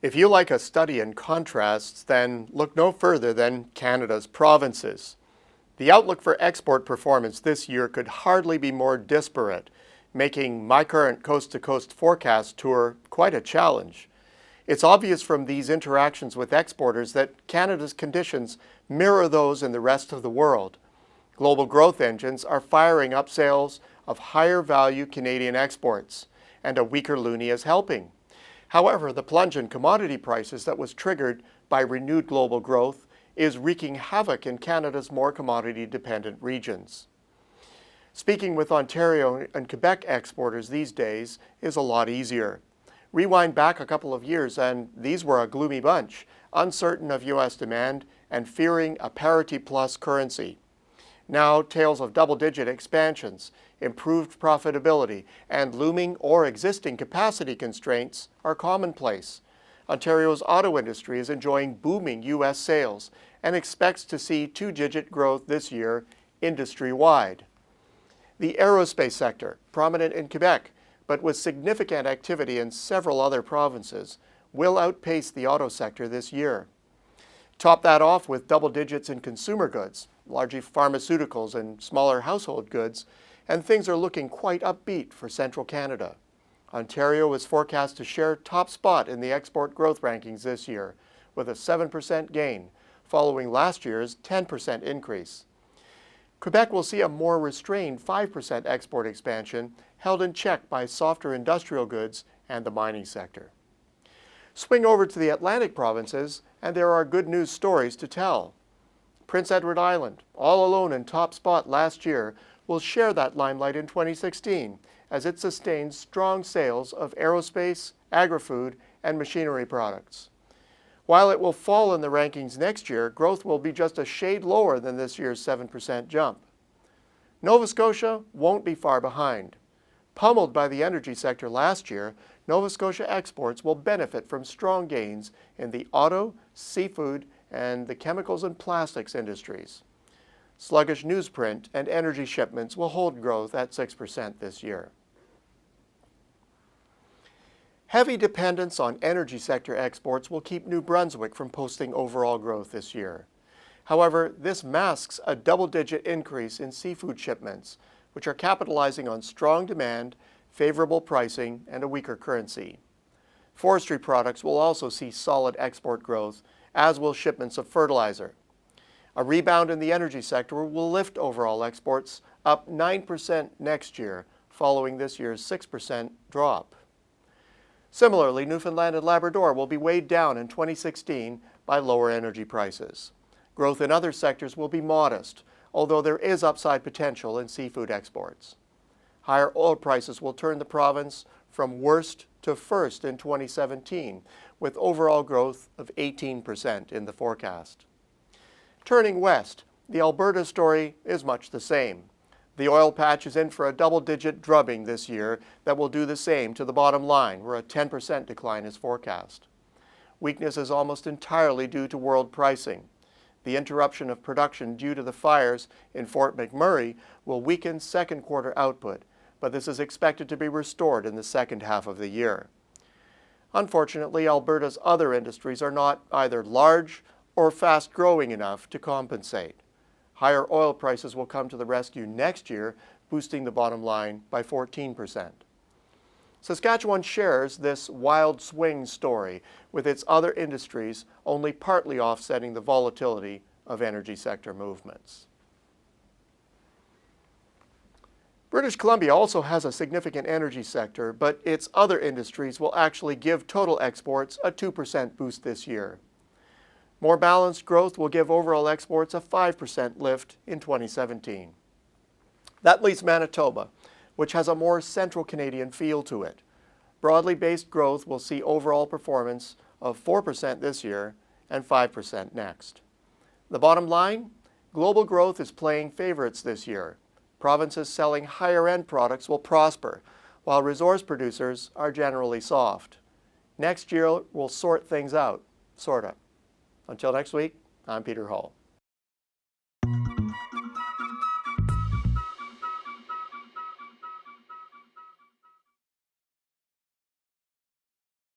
If you like a study in contrasts, then look no further than Canada's provinces. The outlook for export performance this year could hardly be more disparate, making my current coast-to-coast forecast tour quite a challenge. It's obvious from these interactions with exporters that Canada's conditions mirror those in the rest of the world. Global growth engines are firing up sales of higher value Canadian exports, and a weaker loonie is helping. However, the plunge in commodity prices that was triggered by renewed global growth is wreaking havoc in Canada's more commodity-dependent regions. Speaking with Ontario and Quebec exporters these days is a lot easier. Rewind back a couple of years and these were a gloomy bunch, uncertain of U.S. demand and fearing a parity-plus currency. Now, tales of double-digit expansions, improved profitability, and looming or existing capacity constraints are commonplace. Ontario's auto industry is enjoying booming U.S. sales and expects to see two-digit growth this year industry-wide. The aerospace sector, prominent in Quebec, but with significant activity in several other provinces, will outpace the auto sector this year. Top that off with double digits in consumer goods, largely pharmaceuticals and smaller household goods, and things are looking quite upbeat for central Canada. Ontario is forecast to share top spot in the export growth rankings this year, with a 7% gain, following last year's 10% increase. Quebec will see a more restrained 5% export expansion, held in check by softer industrial goods and the mining sector. Swing over to the Atlantic provinces, and there are good news stories to tell. Prince Edward Island, all alone in top spot last year, will share that limelight in 2016 as it sustains strong sales of aerospace, agri-food, and machinery products. While it will fall in the rankings next year, growth will be just a shade lower than this year's 7% jump. Nova Scotia won't be far behind. Pummeled by the energy sector last year, Nova Scotia exports will benefit from strong gains in the auto, seafood, and the chemicals and plastics industries. Sluggish newsprint and energy shipments will hold growth at 6% this year. Heavy dependence on energy sector exports will keep New Brunswick from posting overall growth this year. However, this masks a double-digit increase in seafood shipments, which are capitalizing on strong demand, favorable pricing, and a weaker currency. Forestry products will also see solid export growth, as will shipments of fertilizer. A rebound in the energy sector will lift overall exports up 9% next year, following this year's 6% drop. Similarly, Newfoundland and Labrador will be weighed down in 2016 by lower energy prices. Growth in other sectors will be modest, although there is upside potential in seafood exports. Higher oil prices will turn the province from worst to first in 2017, with overall growth of 18% in the forecast. Turning west, the Alberta story is much the same. The oil patch is in for a double-digit drubbing this year that will do the same to the bottom line, where a 10% decline is forecast. Weakness is almost entirely due to world pricing. The interruption of production due to the fires in Fort McMurray will weaken second quarter output, but this is expected to be restored in the second half of the year. Unfortunately, Alberta's other industries are not either large or fast-growing enough to compensate. Higher oil prices will come to the rescue next year, boosting the bottom line by 14%. Saskatchewan shares this wild swing story, with its other industries only partly offsetting the volatility of energy sector movements. British Columbia also has a significant energy sector, but its other industries will actually give total exports a 2% boost this year. More balanced growth will give overall exports a 5% lift in 2017. That leaves Manitoba, which has a more central Canadian feel to it. Broadly based growth will see overall performance of 4% this year and 5% next. The bottom line, global growth is playing favorites this year. Provinces selling higher-end products will prosper, while resource producers are generally soft. Next year will sort things out, sorta. Until next week, I'm Peter Hall.